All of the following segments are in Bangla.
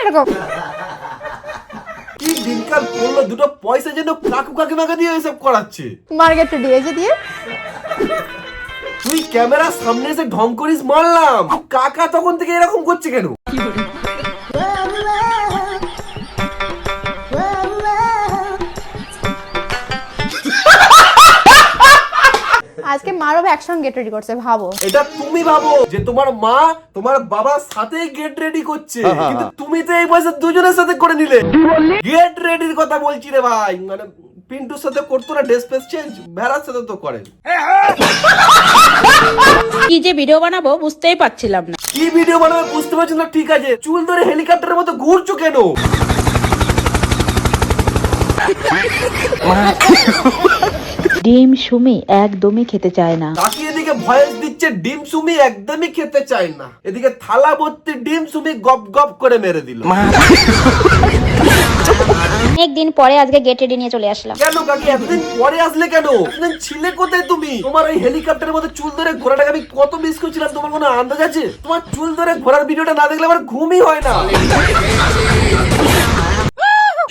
এরকম। কি দিনকাল পড়লো, দুটো পয়সা যেন কাকু কাকিমাকে দিয়ে এসব করাচ্ছে। মার্কেটে দিয়েছে দিয়ে। তুই ক্যামেরার সামনে এসে ঢং করিস মারলাম, কাকা তখন থেকে এরকম করছে কেন? আজকে মারও একসঙ্গে গেট রেডি করছে, ভাবো। এটা তুমি ভাবো যে তোমার মা তোমার বাবার সাথে গেট রেডি করছে, কিন্তু তুমি তো এই বয়সে দুজনের সাথে করে নিলে। গেট রেডির কথা বলছি রে ভাই, মানে পিন্টুর সাথে করতো না ড্রেস ফেস চেঞ্জ, ভেড়ার সাথে তো করে। কি যে ভিডিও বানাবো বুঝতেই পারছিলাম না। কি ভিডিও বানাবে বুঝতে পারছি না, ঠিক আছে, চুল ধরে হেলিকপ্টারের মতো ঘুরছো কেন? ডিম সুমি একদমই খেতে চায় না। তাকে এদিকে ভয়েস দিচ্ছে ডিম সুমি একদমই খেতে চায় না, এদিকে থালা ভর্তি ডিম সুমি গপ গপ করে মেরে দিল। অনেকদিন পরে আজকে গেট রেডি নিয়ে চলে আসলাম। কেন কাকি এতদিন পরে আসলে কেন? এতদিন ছিলে কোথায় তুমি? তোমার ওই হেলিকপ্টারের মধ্যে চুল ধরে ঘোরাটাকে আমি কত মিস করছিলাম, তোমার কোনো আন্দাজ আছে? তোমার চুল ধরে ঘোরার ভিডিওটা না দেখলে আমার ঘুমই হয় না।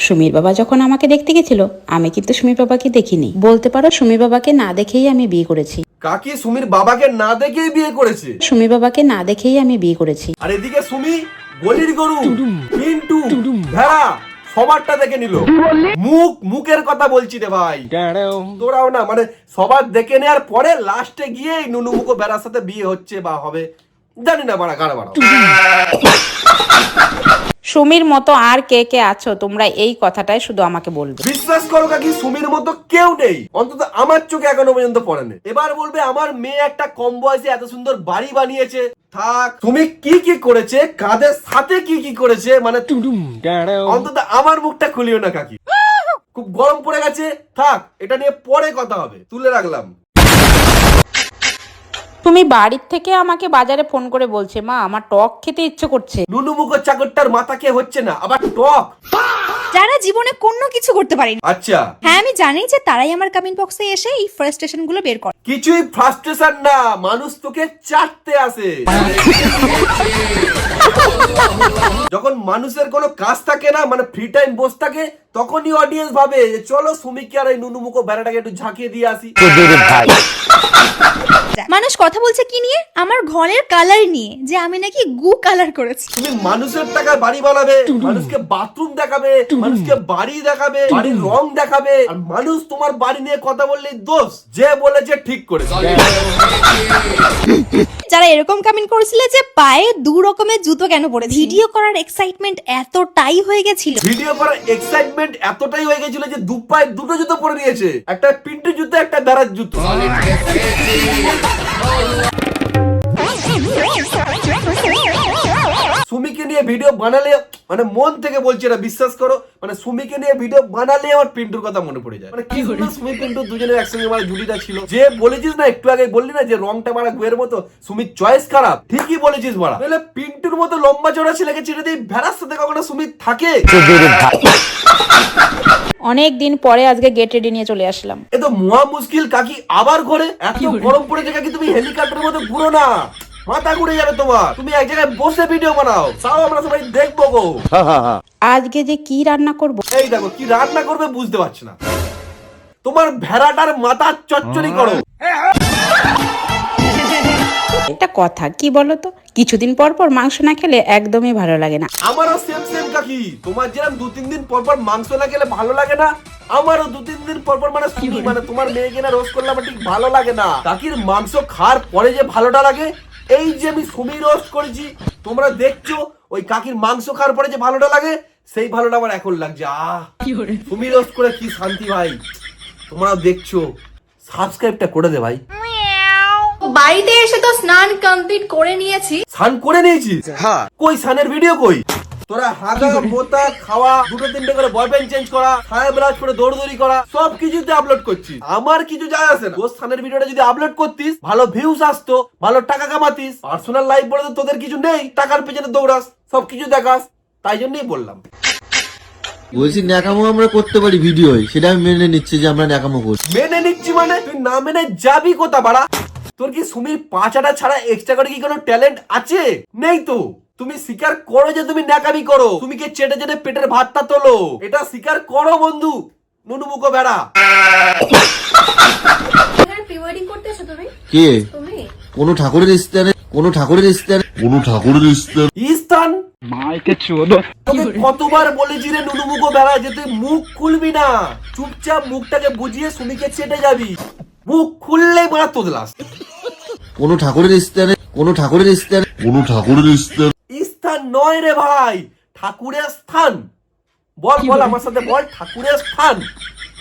সুমির বাবা যখন আমাকে দেখতে গেছিল, আমি কিন্তু সুমির বাবাকে দেখিনি। বলতে পারো সুমির বাবাকে না দেখেই আমি বিয়ে করেছি। কাকি সুমির বাবাকে না দেখেই বিয়ে করেছে? সুমির বাবাকে না দেখেই আমি বিয়ে করেছি। আর এদিকে সুমি গলির গরু পিন্টু ভেড়া সবারটা দেখে নিল। মুখের কথা বলছি রে ভাই, তোরাও না মানে সবার দেখে নেওয়ার পরে লাস্টে গিয়ে নুনু মুখো ভেড়ার সাথে বিয়ে হচ্ছে বা হবে, জানি না বাড়া গাড়া বাড়া। সুমির মতো আর কে কে আছো তোমরা, এই কথাটাই শুধু আমাকে বলবে। বিশ্বাস করো কাকি সুমির মতো কেউ নেই, অন্তত আমার চোখে এখনো পর্যন্ত পড়েনি। এবার বলবে আমার মেয়ে একটা কম বয়সে এত সুন্দর বাড়ি বানিয়েছে। থাক, তুমি কি কি করেছে, কাদের সাথে কি কি করেছে, মানে অন্তত আমার মুখটা খুলিও না কাকি। খুব গরম পড়ে গেছে, থাক এটা নিয়ে পরে কথা হবে, তুলে রাখলাম। তুমি বাড়ির থেকে আমাকে বাজারে ফোন করে বলছে, মা আমার টক খেতে ইচ্ছে করছে। নুনু মুখো চাকরটার মাথা কে হচ্ছে না, আবার টক। যারা জীবনে কোনো কিছু করতে পারেনি, আচ্ছা হ্যাঁ আমি জানি যে তারাই আমার কমেন্ট বক্সে এসে এই ফ্রাস্ট্রেশন গুলো বের করে। কিছুই ফ্রাস্ট্রেশন না, মানুষ তোকে চাটতে আসে। যখন মানুষের কোনো কাজ থাকে না, মানে ফ্রি টাইম বসে থাকে, তখনই অডিয়েন্স ভাবে যে চলো সুমিকে আর এই নুনু মুখো বেড়াটাকে একটু ঝাঁকিয়ে দিয়ে আসি। মানুষ কথা বলছে কি নিয়ে? আমার ঘরের কালার নিয়ে, যে আমি নাকি গু কালার করেছি। তুমি মানুষের টাকায় বাড়ি বানাবে, মানুষকে বাথরুম দেখাবে, মানুষকে বাড়ি দেখাবে, বাড়ির রং দেখাবে, আর মানুষ তোমার বাড়ি নিয়ে কথা বললেই দোষ, যে বলেছে ঠিক করেছে। যারা এরকম কমেন্ট করেছিল যে পায়ে দু রকমের জুতো কেন পরে, ভিডিও করার এক্সাইটমেন্ট এতটাই হয়ে গেছিল, ভিডিও করার এক্সাইটমেন্ট এতটাই হয়ে গেছিল যে দু পায়ে দুটো জুতো পরে নিয়েছে, একটা পিন্টু জুতো একটা দারাজ জুতো। সুমিকে নিয়ে ভিডিও বানালে, মানে মন থেকে বলছি না, বিশ্বাস করো, মানে সুমিকে নিয়ে ভিডিও বানালে আমার পিন্টুর কথা মনে পড়ে যায়। মানে কি সুন্দর সুমি পিন্টু দুজনের একসঙ্গে মানে জুড়িটা ছিল। যে বলেছিস না একটু আগে বললি না যে রংটা মারা গুয়ের মতো, সুমির চয়েস খারাপ, ঠিকই বলেছিস মারা। তাহলে পিন্টুর মতো লম্বা চড়া ছেলেকে ছেড়ে দিয়ে ভেড়ার সাথে কখনো সুমি থাকে? অনেক দিন পরে আজকে গেট রেডি নিয়ে চলে আসলাম। এ তো মহা মুশকিল কাকি, আবার ঘরে এত গরম পড়েছে কাকি, তুমি হেলিকপ্টারের মতো ঘুরো না, মাথা ঘুরে যাবে তোমার। তুমি এক জায়গায় বসে ভিডিও বানাও, তাও আমরা সবাই দেখবো গো। আজকে যে কি রান্না করব, এই দেখো কি রান্না করবে বুঝতে পারছি না, তোমার ভেড়াটার মাথা চচ্চড়ি করো। এটা কথা কি বলো তো, কিছুদিন পর পর মাংস না খেলে একদমই ভালো লাগে না। আমারও সেম সেম কাকি, তোমার যেরকম 2-3 দিন পর পর মাংস না খেলে ভালো লাগে না, আমারও 2-3 দিন পর পর মানে শুনি, মানে তোমার মেয়েকে না রোজ করলে আমার ঠিক ভালো লাগে না। কাকির মাংস খাওয়ার পরে যে ভালোটা লাগে, এই যে আমি সুমি রোস্ট করেছি, তোমরা দেখছো ওই কাকির মাংস খাওয়ার পরে যে ভালোটা লাগে, সেই ভালোটা আমার এখন লাগছে। সুমি রোস্ট করে কি শান্তি ভাই, তোমরা দেখছো, সাবস্ক্রাইবটা করে দে ভাই। বাড়িতে এসে তো স্নান কমপ্লিট করে নিয়েছি। স্নান করে নিয়েছিস? হ্যাঁ। কই স্নানের ভিডিও কই? তোরা হাগা মোতা খাওয়া, 2-3টে করে বয়ফ্রেন্ড চেঞ্জ করা, ছায়া ব্রাশ করে দৌড়দৌড়ি করা, সব কিছুতে আপলোড করছিস। আমার কিছু যায় আসে না। তোর স্নানের ভিডিওটা যদি আপলোড করতিস, ভালো ভিউজ আসতো, ভালো টাকা কামাতিস। পার্সোনাল লাইফ বলে তো তোদের কিছু নেই, টাকার পেছনে দৌড়াস, সব কিছু দেখাস, তাই জন্যই বললাম। বলছি ন্যাকামো আমরা করতে পারি ভিডিও, সেটা আমি মেনে নিচ্ছি যে আমরা ন্যাকামো করছি। মেনে নিচ্ছি মানে? তুই না মেনে যাবি কোথা বাড়া? তোর কি সুমির 5 আটা ছাড়া এক্সট্রা করে কি কোনো ট্যালেন্ট আছে? নেই তো। তুমি স্বীকার করো যে তুমি ন্যাকামি করো, তুমি কে চেটে চেটে পেটের ভাতটা তোলো, এটা স্বীকার করো বন্ধু নুনুমুখো বেড়া। প্রি ওয়েডিং করতে এসো তুমি? কে? তুমি? কোন ঠাকুরের স্থানে, কোন ঠাকুরের স্থানে, কোন ঠাকুরের স্থানে স্থান তোকে কতবার বলেছি রে নুনুমুখো বেড়া যে তুই মুখ খুলবি না, চুপচাপ মুখটাকে বুঝিয়ে সুমিকে চেটে যাবি, মুখ খুললেই মারা তোদলাস। কোন ঠাকুরের স্থানে, কোন ঠাকুরের স্থানে, কোন ঠাকুরের স্থানে। স্থান নয় রে ভাই, ঠাকুরের স্থান। বল বল আমার সাথে বল, ঠাকুরের স্থান।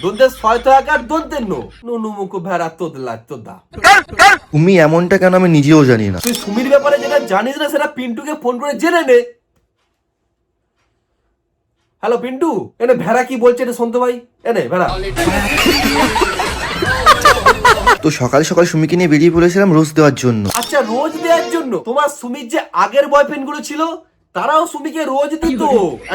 দন্তের ছয়তো আকার দন্তের নো, নুনুমুখো ভেড়া তোদলা তোদা। তুমি এমনটা কেন আমি নিজেও জানি না। তুই সুমির ব্যাপারে যেটা জানিস না সেটা পিন্টুকে ফোন করে জেনে নে। হ্যালো পিন্টু, এনে ভেড়া কি বলছে এটা শুনতে ভাই, এনে ভেড়া। তো সকাল সকাল সুমিকে নিয়ে বেরিয়ে পড়েছিলাম রোজ দেওয়ার জন্য। আচ্ছা রোজ দেওয়ার জন্য? তোমার সুমির যে আগের বয়ফ্রেন্ড গুলো ছিল তারাও সুমিকে রোজ দিত,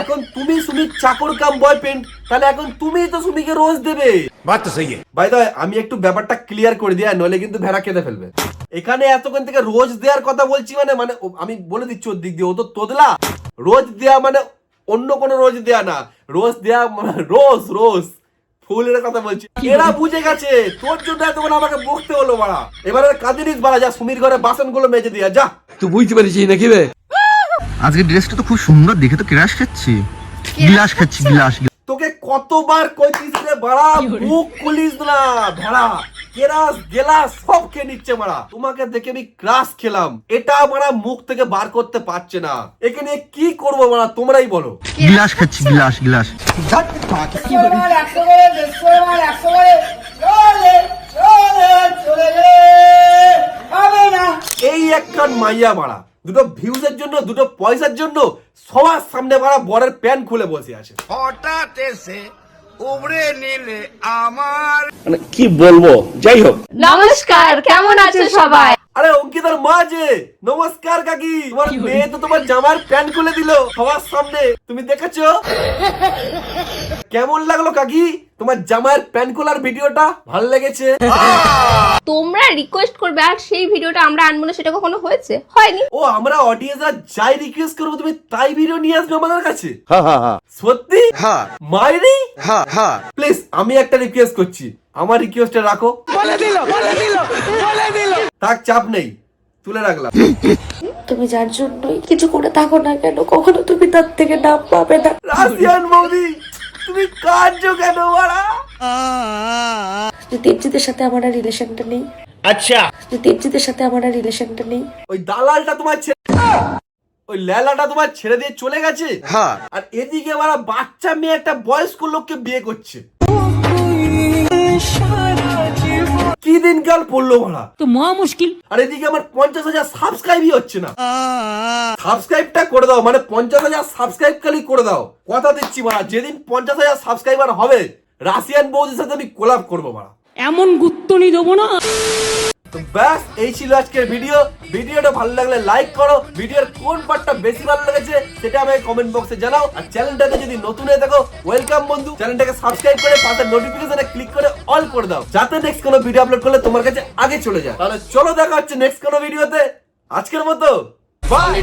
এখন তুমি সুমির চাকর কাম বয়ফ্রেন্ড, তাহলে এখন তুমিই তো সুমিকে রোজ দেবে। বাত তো সহি বাই দা আমি একটু ব্যাপারটা ক্লিয়ার করে দিই, নইলে কিন্তু ভেড়া কেটে ফেলবে। এখানে এতক্ষণ থেকে রোজ দেওয়ার কথা বলছি মানে মানে আমি বলে দিচ্ছি ওর দিক দিয়ে, ও তো তোদলা। রোজ দেয়া মানে অন্য কোনো রোজ দেয়া না, রোজ দেয়া মানে রোজ রোজ ফুলের কথা বলছি। এরা বুঝে গেছে, তোর জন্য তখন আমাকে বকতে হলো বাড়া। এবারে কাঁদিনিস বাড়া, যা সুমির ঘরে বাসনগুলো মেজে দিয়া যা। তুই বুঝতে পারছিস নাকি বে? আজকে ড্রেসটা তো খুব সুন্দর, দেখে তো ক্রাশ খাচ্ছি, গিলাস খাচ্ছি গিলাস। তোকে কতবার কইতিস রে বাড়া, মুখ খুলিস না ভেড়া, কেরাস গেলাস সব খেয়ে নিচ্ছে মারা। তোমাকে দেখে আমি ক্রাশ খেলাম, এটা মারা মুখ থেকে বার করতে পারছে না, একে নিয়ে কি করবো মারা তোমরাই বলো। গিলাস খাচ্ছি গিলাস গিলাস। এই একখান মাইয়া মারা, দুটো ভিউজের জন্য, দুটো পয়সার জন্য সবার সামনে মারা বরের প্যান্ট খুলে বসে আছে। হঠাৎ এসে উবড়ে নিলে আমার মানে কি বলবো, যাই হোক। নমস্কার, কেমন আছো সবাই? আরে অঙ্কিতার মা যে, নমস্কার কাকি, তোমার মেয়ে তো তোমার জামার প্যান্ট খুলে দিল সবার সামনে, তুমি দেখেছো? কেমন লাগলো কাকি তোমার জামার প্যান্ট খোলার ভিডিওটা? ভালো লেগেছে? তোমরা রিকোয়েস্ট করবে আর সেই ভিডিওটা আমরা আনবো না, সেটা কখনো হয়েছে? হয়নি। ও আমরা অডিয়েন্সরা যাই রিকোয়েস্ট করবো তুমি তাই ভিডিও নিয়ে আসবে আমাদের কাছে? সত্যি? মাইরি? প্লিজ আমি একটা রিকোয়েস্ট করছি, আমার রিকোয়েস্টটা রাখো। থাক, চাপ নেই, তুলে রাখলাম। তুমি যার জন্যই কিছু করে থাকো না কেন, কখনো তুমি তার থেকে নাম পাবে না। রাশিয়ান বৌদি তুমি কাঁদছো কেন বাড়া? দেবজিতের সাথে আমার আর রিলেশনটা নেই। আচ্ছা দেবজিতের সাথে আমার আর রিলেশনটা নেই। ওই দালালটা তোমার ওই লেলাটা তোমার ছেড়ে দিয়ে চলে গেছে, আর এদিকে বাড়া বাচ্চা মেয়ে একটা বয়স্ক লোককে বিয়ে করছে। কি দিনকাল পড়লো ভাড়া, তো মহা মুশকিল। আর এদিকে আমার 50,000 সাবস্ক্রাইবই হচ্ছে না। সাবস্ক্রাইবটা করে দাও, মানে 50,000 সাবস্ক্রাইব খালি করে দাও, কথা দিচ্ছি মারা, যেদিন 50,000 সাবস্ক্রাইবার হবে রাশিয়ান বৌদির সাথে আমি কোলাব করবো মারা, এমন গুত্তনি দেবো না। তো ব্যাস এই ছিল আজকের ভিডিও। ভিডিওটা ভালো লাগলে লাইক করো, ভিডিওর কোন পার্টটা বেশি ভালো লেগেছে সেটা আমাকে কমেন্ট বক্সে জানাও। আর চ্যানেলটাকে যদি নতুন হয়ে থাকো ওয়েলকাম বন্ধু, চ্যানেলটাকে সাবস্ক্রাইব করে পাশে নোটিফিকেশনে ক্লিক করে অল করে দাও, যাতে নেক্সট কোনো ভিডিও আপলোড করলে তোমার কাছে আগে চলে যায়। তাহলে চলো দেখা হচ্ছে নেক্সট কোনো ভিডিওতে, আজকের মতো বাই।